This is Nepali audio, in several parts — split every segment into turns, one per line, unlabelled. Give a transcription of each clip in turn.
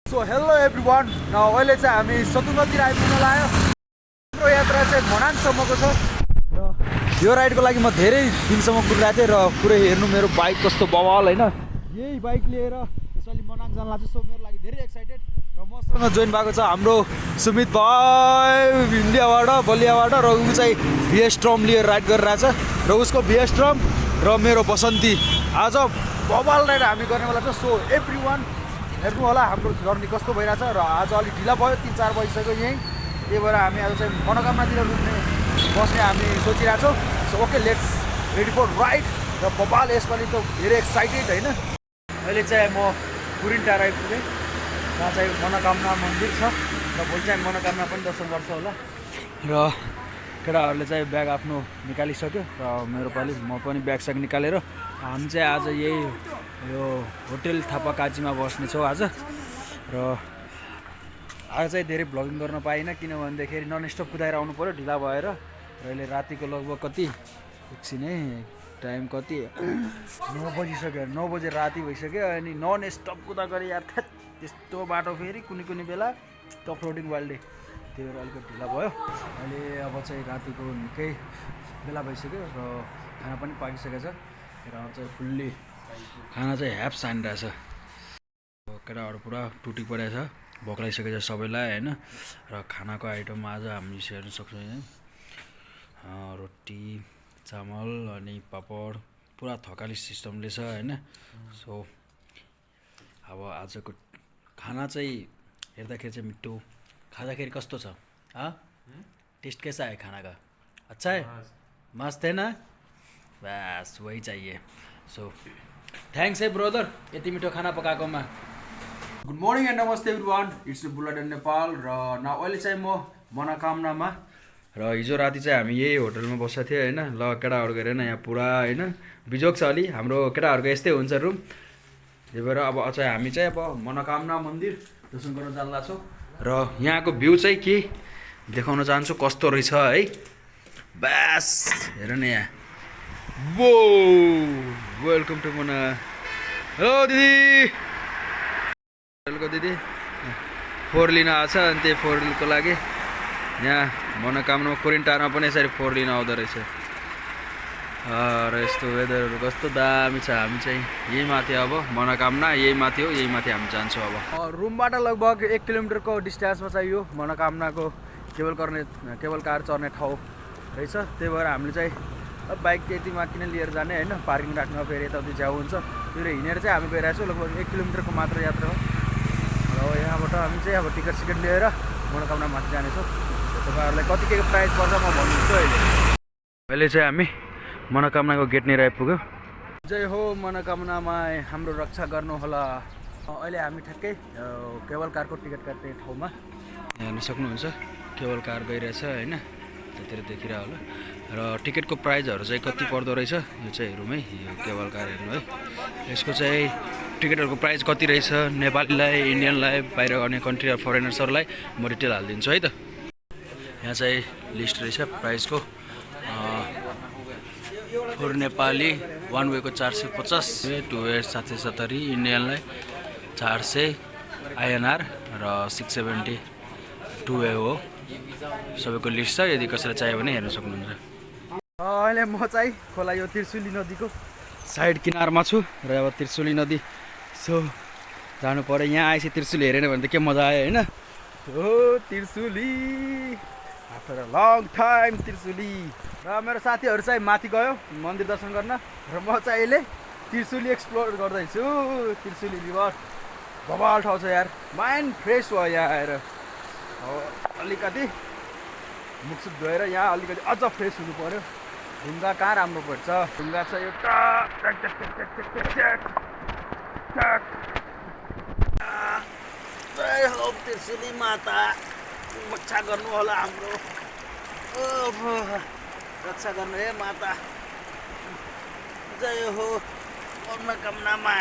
सो हेलो एभ्रिवान अहिले चाहिँ हामी सतुङ्गतिर आइपुग्न लाग्यो। हाम्रो यात्रा चाहिँ मनाङसम्मको छ र यो राइडको लागि म धेरै दिनसम्म कुदिरहेको थिएँ र पुरै हेर्नु मेरो बाइक कस्तो बवाल होइन। यही बाइक लिएर यसपालि मनाङ जान लाग्छ। सो मेरो लागि धेरै एक्साइटेड र मसँग जोइन भएको छ हाम्रो सुमित भाइ इन्डियाबाट बलियाबाट र ऊ चाहिँ भिएस्ट्रम लिएर राइड गरिरहेछ र उसको भिएस्ट्रम र मेरो बसन्ती आज बवाल राइड हामी गर्नेवाला छ। सो एभ्रिवान हेर्नु होला हाम्रो जर्नी कस्तो भइरहेछ र आज अलिक ढिला भयो 3-4 बजिसक्यो यहीँ। त्यही भएर हामी आज चाहिँ मनोकामनातिर बस्ने हामी सोचिरहेछौँ। So okay let's ready for ride र बवाल यसपालि त धेरै एक्साइटेड होइन। अहिले चाहिँ म कुरिन्टार आइपुगेँ जहाँ चाहिँ मनोकामना मन्दिर छ र भोलि चाहिँ मनोकामना पनि दर्शन गर्छ होला। र केटाहरूले चाहिँ ब्याग आफ्नो निकालिसक्यो र मेरो पालि म पनि ब्याग निकालेर हामी चाहिँ आज यही यो होटेल थापाकाजीमा बस्नेछौँ आज। र आज चाहिँ धेरै भ्लगिङ गर्न पाइनँ किनभनेदेखि नन स्टप कुदाएर आउनु पऱ्यो ढिला भएर। र अहिले रातिको लगभग कति एकछिन है टाइम कति 9 बजिसक्यो 9 बजे राति भइसक्यो अनि नन स्टप कुदा गरे यार त्यस्तो बाटो फेरि कुनै बेला टप रोडिङ वाइल्डे त्यही भएर अलिकति ढिला भयो। अहिले अब चाहिँ रातिको निकै बेला भइसक्यो र खाना पनि पाकिसकेको छ र चाहिँ फुल्ली खाना चाहिँ ह्याप्स हानिरहेछ। केटाहरू पुरा टुटी परेको छ भोक लागिसकेको छ सबैलाई होइन। र खानाको आइटम आज हामी हेर्न सक्छौँ यहाँ रोटी चामल अनि पापड पुरा थकाली सिस्टमले छ होइन। सो अब आजको खाना चाहिँ हेर्दाखेरि चाहिँ मिठो खाँदाखेरि कस्तो छ टेस्ट कैसा है खाना का अच्छा है मस्त है ना बस वही चाहिए। सो थ्याङ्क्स है ब्रदर यति मिठो खाना पकाएकोमा। गुड मर्निङ एन्ड नमस्ते everyone it's bullet in Nepal. र अहिले चाहिँ म मनोकामनामा र हिजो राति चाहिँ हामी यही होटलमा बसेको थियौँ होइन। ल केटाहरू गएर यहाँ पुरा होइन बिजोग छ अलि हाम्रो केटाहरूको यस्तै हुन्छ रुम। त्यही भएर अब चाहिँ हामी चाहिँ अब मनोकामना मन्दिर दर्शन गर्न जान लाग्छौँ र यहाँको भ्यू चाहिँ के देखाउन चाहन्छु कस्तो रहेछ है। बास हेर न यहाँ वो वेलकम टु मना। हेलो दिदी हेलो दिदी 4 लिन आएको छ अनि त्यही 4 लिनको लागि यहाँ मनोकामनामा कोरिन्टारमा पनि यसरी 4 लिन आउँदो रहेछ। र यस्तो वेदरहरू कस्तो दामी छ। हामी चाहिँ यही माथि अब मनोकामना यही माथि हो यही माथि हामी जान्छौँ अब। रुमबाट लगभग 1 किलोमिटरको डिस्टेन्समा चाहिँ यो मनोकामनाको केबल कार चढ्ने ठाउँ रहेछ। त्यही भएर हामीले चाहिँ बाइक यतिमा किन लिएर जाने होइन पार्किङ राख्न फेरि यताउति झ्याउ हुन्छ। त्यो हिँडेर चाहिँ हामी गइरहेको छौँ लगभग 1 किलोमिटरको मात्र यात्रा हो। र यहाँबाट हामी चाहिँ अब टिकट सिकट लिएर मनोकामना माथि जानेछौँ। तपाईँहरूलाई कति के प्राइस पर्छ म भन्छु अहिले चाहिँ हामी मनोकामनाको गेटनिर आइपुग्यो। जय हो मनोकामनामा हाम्रो रक्षा गर्नुहोला। अहिले हामी ठ्याक्कै केबल कारको टिकट काट्ने ठाउँमा हेर्न सक्नुहुन्छ केबल कार गइरहेछ होइन त्यतिर देखिरह होला। र टिकटको प्राइजहरू चाहिँ कति पर्दो रहेछ यो चाहिँ हेरौँ है यो केबल कार हेर्नु है। यसको चाहिँ टिकटहरूको प्राइस कति रहेछ नेपालीलाई इन्डियनलाई बाहिर अन्य कन्ट्री फरेनर्सहरूलाई म डिटेल हालिदिन्छु है त। यहाँ चाहिँ लिस्ट रहेछ प्राइसको। For Nepali 1 Veko 450 2 way 770 इन्डियनलाई 400 INR र 670 2 वे हो। सबैको लिस्ट छ यदि कसैलाई चाहियो भने हेर्न सक्नुहुन्छ। अहिले म चाहिँ खोला यो त्रिशुली नदीको साइड किनारमा छु र अब त्रिशुली नदी सो जानु पऱ्यो। यहाँ आएपछि त्रिशुली हेरेन भने त के मजा आयो होइन। हो Trishuli after a long time Trishuli. र मेरो साथीहरू चाहिँ माथि गयो मन्दिर दर्शन गर्न र म चाहिँ अहिले त्रिशुली एक्सप्लोर गर्दैछु। त्रिशुली रिभर बवाल ठाउँ छ यार माइन्ड फ्रेस भयो यहाँ आएर। अलिकति मुखसुख धोएर यहाँ अलिकति अझ फ्रेस हुनु पऱ्यो। ढुङ्गा कहाँ राम्रो पर्छ ढुङ्गा छ एउटा जय हो त्रिशुली माता रक्षा गर्नु होला हाम्रो रक्षा गर्नु हे माता। जय हो मनोकामनामा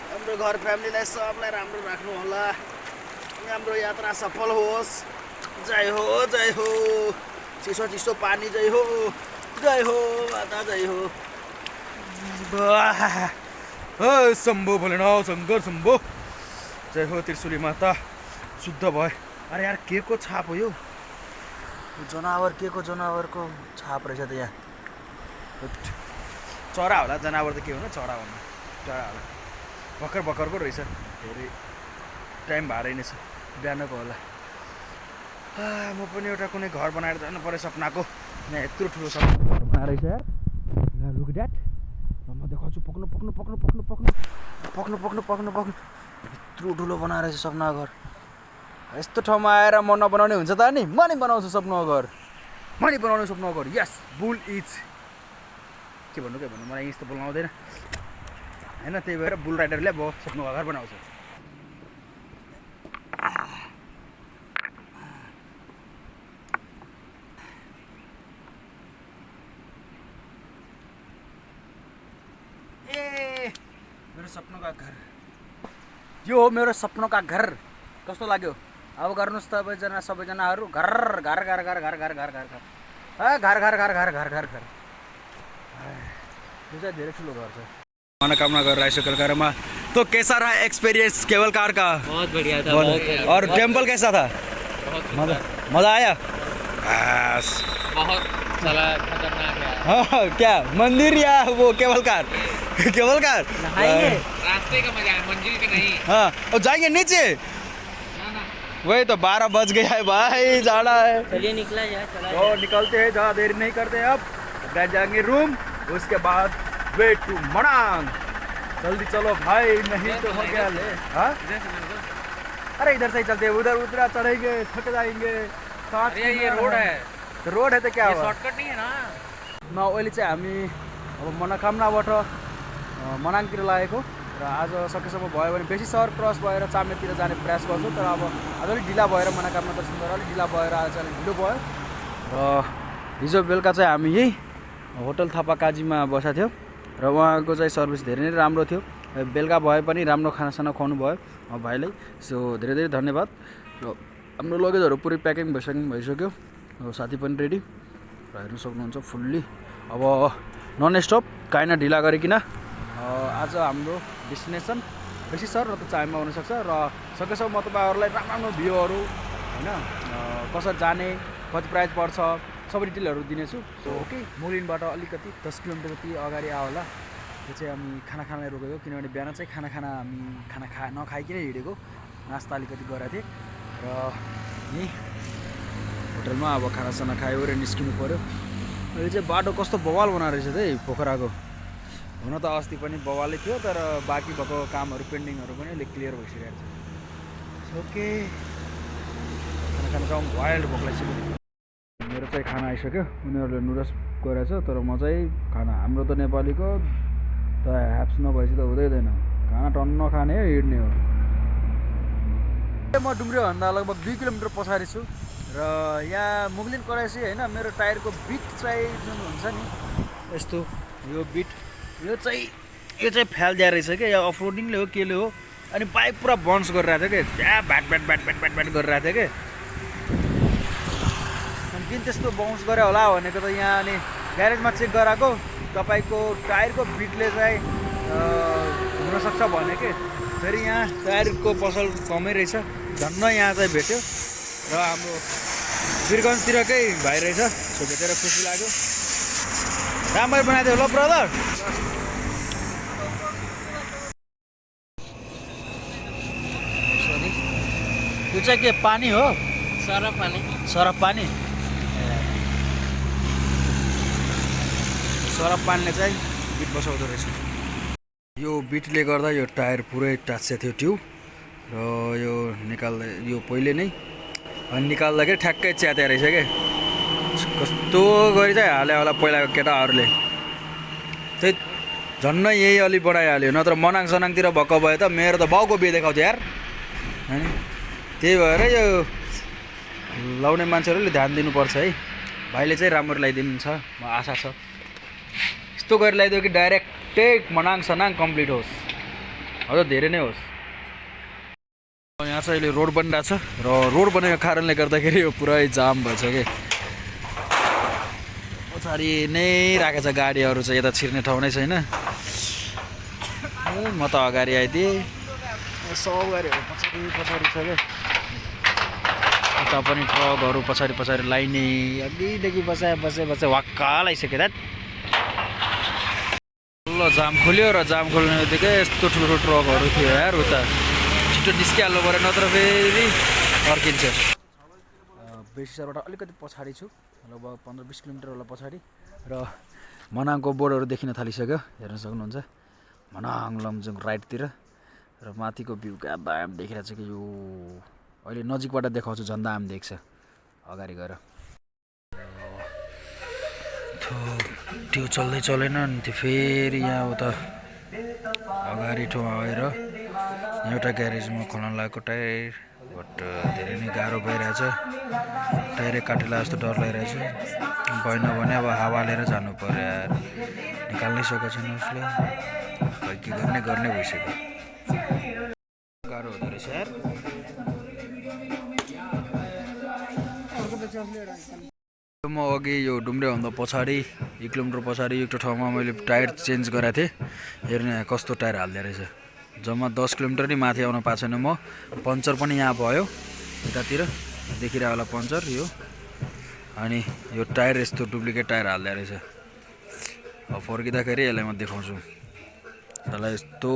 हाम्रो घर फ्यामिलीलाई सबलाई राम्रो राख्नु होला हाम्रो यात्रा सफल होस्। जय हो चिसो पानी जय हो माता जय हो। शम्भो भोलेनाथ शङ्कर शम्भो जय हो त्रिशुली माता शुद्ध भयो। अरे यार के को छाप हो यो जनावर के को जनावरको छाप रहेछ त यहाँ चरा होला जनावर त के हो न चरा भन्नु चरा होला भर्खर भर्खरको रहेछ धेरै टाइम भएर नै छ बिहानको होला म पनि एउटा कुनै घर बनाएर जानु पर्यो सपनाको यहाँ यत्रो ठुलो सपना घर बनाएर रहेछ यार लुक ड्याट म देखाउँछु पक्नु पक्नु पक्नु पक्नु पक्नु पक्नु पक्नु पक्नु पक्नु यत्रो ठुलो बनाएर रहेछ सपना घर यस्तो ठाउँमा आएर म नबनाउने हुन्छ त नि म नि बनाउँछु सपना घर म नि बनाउने सपना घर यस बुल इज के भन्नु मलाई यस्तो बोल्नु आउँदैन हैन त्यही भएर बुल राइडरले अब सपना घर बनाउँछ मेरो सपनाका घर यो हो मेरो सपनाका घर कस्तो लाग्यो अब गर्नुस् सबैजनाहरू घर घर घर घर घर घर घर घर घर घर घर घर घर घर घर घर यो चाहिँ धेरै ठुलो घर छ मनोकामना गरेर आइसक्यो कलकत्तामा। तो कैसा रहा एक्सपीरियंस केबल कार का?
बहुत बढ़िया था बहुत
और टेम्पल कैसा था? मजा आया?
बहुत साला खतरनाक है।
हाँ क्या मंदिर या वो केबल कार? केबल कार
रास्ते का मजा है मंजिल का नहीं।
हाँ और जाएंगे नीचे वही तो 12 बज गया है भाई जाना है
चलिए निकला जाए चला
तो निकलते हैं ज़्यादा देर नहीं करते अब जाएंगे रूम उसके बाद वे टू मनांग जल्दी चलो भाई नहीं तो हो गया ले हाँ अरे इधर से ही चलते उधर उधर चढ़ेंगे थक जाएंगे
ये रोड है
तो रोड है तो क्या हुआ
शॉर्टकट नहीं है ना
अहिले चाहिँ हामी अब मनोकामनाबाट मनाङतिर लागेको र आज सकेसम्म भयो भने बेसी सहर क्रस भएर चामेतिर जाने प्रयास गर्छु तर अब आज अलिक ढिला भएर मनोकामना दर्शन गरेर अलिक ढिला भएर आज अलिक ढिलो भयो र हिजो बेलुका चाहिँ हामी यही होटल थापा काजीमा बसेको थियौँ र उहाँको चाहिँ सर्भिस धेरै नै राम्रो थियो बेलुका भए पनि राम्रो खानासाना खुवाउनु भयो भाइलाई सो धेरै धेरै धन्यवाद र हाम्रो लगेजहरू पुरै प्याकिङ भइसक्यो साथी पनि रेडी र हेर्नु सक्नुहुन्छ फुल्ली अब नन स्टप काहीँ न ढिला गरिकन आज हाम्रो डेस्टिनेसन बेसी सर र त चाइमा हुनसक्छ र सकेसम्म म तपाईँहरूलाई राम्रो भ्यूहरू होइन कसरी जाने कति प्राइस पर्छ सबै डिटेलहरू दिनेछु सो ओके मुलिनबाट अलिकति 10 किलोमिटर जति अगाडि आयो होला त्यो चाहिँ हामी खाना खानलाई रोकेको किनभने बिहान चाहिँ हामी खाना नखाइकन हिँडेको नास्ता अलिकति गरेको थिएँ र यहीँ होटलमा अब खानासाना खायो र निस्किनु पऱ्यो यो चाहिँ बाटो कस्तो बवाल बनाएर रहेछ त है पोखराको हुन त अस्ति पनि बवालै थियो तर बाँकी भएको कामहरू पेन्डिङहरू पनि अलिक क्लियर भइसकेको छ ओके खाना खान जाउँ वाइल्ड भोक लागिसक्यो मेरो चाहिँ खाना आइसक्यो उनीहरूले नुडल्स गरेछ तर म चाहिँ खाना हाम्रो त नेपालीको त ह्याप्स नभएपछि त हुँदैन खाना टन्न खाने हो हिँड्ने हो म डुम्रियोभन्दा लगभग 2 किलोमिटर पछाडि छु र यहाँ मुगलिन कराएपछि होइन मेरो टायरको बिट चाहिँ जुन हुन्छ नि यस्तो यो बिट यो चाहिँ फ्यालिदिया रहेछ क्या यो अफरोडिङले हो केले हो अनि बाइक पुरा बन्स गरिरहेको थियो कि त्यहाँ VAT VAT VAT VAT VAT VAT गरिरहेको थियो कि अनि किन त्यस्तो बाउन्स गरे होला भनेको त यहाँ अनि ग्यारेजमा चेक गराएको तपाईँको टायरको बिटले चाहिँ हुनसक्छ भने कि फेरि यहाँ टायरको पसल कमै रहेछ झन्न यहाँ चाहिँ भेट्यो र हाम्रो वीरगन्जतिरकै भाइ रहेछ सो भेटेर खुसी लाग्यो राम्ररी बनाइदियो ल ब्रदर यो चाहिँ के पानी हो सरफ पानी सरफ पानीले चाहिँ बिट बसाउँदो रहेछ यो बिटले गर्दा यो टायर पुरै टाँसिएको थियो ट्युब र यो निकाल्दा यो पहिले नै अनि निकाल्दाखेरि ठ्याक्कै च्यात्या रहेछ क्या कस्तो गरी चाहिँ हाल्यो होला पहिलाको केटाहरूले चाहिँ झन्नै यही अलि बढाइहाल्यो नत्र मनाङ सनाङतिर भएको भए त मेरो त बाउको बिहे देखाउँथ्यो यार होइन त्यही भएर यो लाउने मान्छेहरूले ध्यान दिनुपर्छ है भाइले चाहिँ राम्रो ल्याइदिनुहुन्छ म आशा छ यस्तो गरी ल्याइदियो कि डाइरेक्टै मनाङ सनाङ कम्प्लिट होस् अझ धेरै नै होस् यहाँ चाहिँ अहिले रोड बनिरहेको छ र रोड बनेको कारणले गर्दाखेरि यो पुरै जाम भएछ कि पछाडि नै राखेको छ गाडीहरू चाहिँ यता छिर्ने ठाउँ नै छैन म त अगाडि आइदिएँ सवारीहरू पछाडि पछाडि छ क्या यता पनि ट्रकहरू पछाडि पछाडि लाइने अघिदेखि बसे वाक्का लगाइसक्यो दात ल जाम खोल्यो र जाम खोल्ने बित्तिकै यस्तो ठुलो ट्रकहरू थियो यार उता छिटो निस्किहाल्नु पऱ्यो नत्र फेरि अर्किन्छ बेसीबाट अलिकति पछाडि छु लगभग 15-20 किलोमिटर होला पछाडि र मनाङको बोर्डहरू देखिन थालिसक्यो हेर्न सक्नुहुन्छ मनाङ लमजुङ राइटतिर र माथिको भ्यू क्या दाम देखिरहेको छ कि यो अहिले नजिकबाट देखाउँछु झन् दाम देख्छ अगाडि गएर त्यो चल्दै चलेन नि त्यो फेरि यहाँ उता अगाडि ठाउँ आएर एउटा ग्यारेजमा खोल्न लागेको टायर बट धेरै नै गाह्रो भइरहेछ टायरै काटेला जस्तो डर लागिरहेछ भएन भने अब हावा लिएर जानु पर्यो यार निकाल्नै सकेको छैन उसले खै के गर्ने भइसक्यो गाह्रो हुँदो रहेछ यार म अघि यो डुम्रेभन्दा पछाडि 1 किलोमिटर पछाडि एउटा ठाउँमा मैले टायर चेन्ज गराएको थिएँ हेर्नु यहाँ कस्तो टायर हाल्दो रहेछ जम्मा 10 किलोमिटर नि माथि आउन पाएको छैन म पङ्चर पनि यहाँ भयो यतातिर देखिरहेको होला पङ्चर यो अनि यो टायर यस्तो डुप्लिकेट टायर हाल्दो रहेछ अब फर्किँदाखेरि यसलाई म देखाउँछु त्यसलाई यस्तो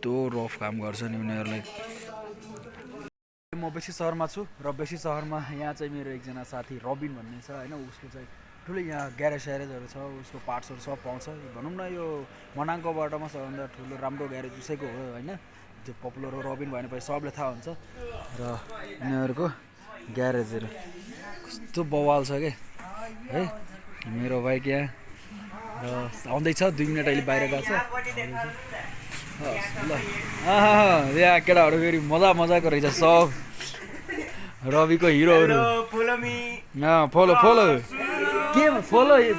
रफ काम गर्छ नि उनीहरूलाई म बेसी सहरमा छु र बेसी सहरमा यहाँ चाहिँ मेरो एकजना साथी रबिन भन्ने छ होइन उसको चाहिँ ठुलो यहाँ ग्यारेज स्यारेजहरू छ उसको पार्ट्सहरू सब पाउँछ भनौँ न यो मनाङको बाटोमा सबभन्दा ठुलो राम्रो ग्यारेज उसैको हो होइन त्यो पपुलर हो रबिन भयो भने सबले थाहा हुन्छ र उनीहरूको ग्यारेजहरू कस्तो बवाल छ क्या है मेरो बाइक यहाँ र आउँदैछ 2 मिनट अहिले बाहिर गएको छ ल यहाँ केटाहरू फेरि मजाको रहेछ सब रविको हिरोहरू फलो के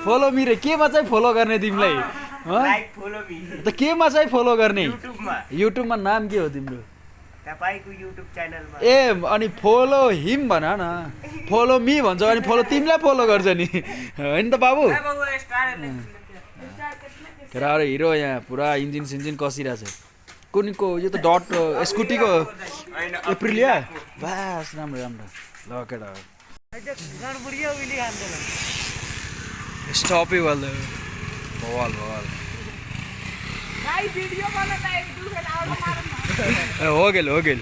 फलो मिरे केमा चाहिँ फलो गर्ने तिमीलाई त केमा चाहिँ फलो गर्ने युट्युबमा नाम के हो तिम्रो
तपाईको युट्युब च्यानलमा
ए अनि फलो हिम भन न फलो मी भन्छ अनि फलो तिमीलाई फलो गर्छ नि हैन त बाबु केटाहरू हिरो यहाँ पुरा इन्जिन कसिरहेछ कुनीको यो त डट स्कुटीको एप्रिलिया बास राम्रो ल केटाहरू स्टप बवाल हो गेल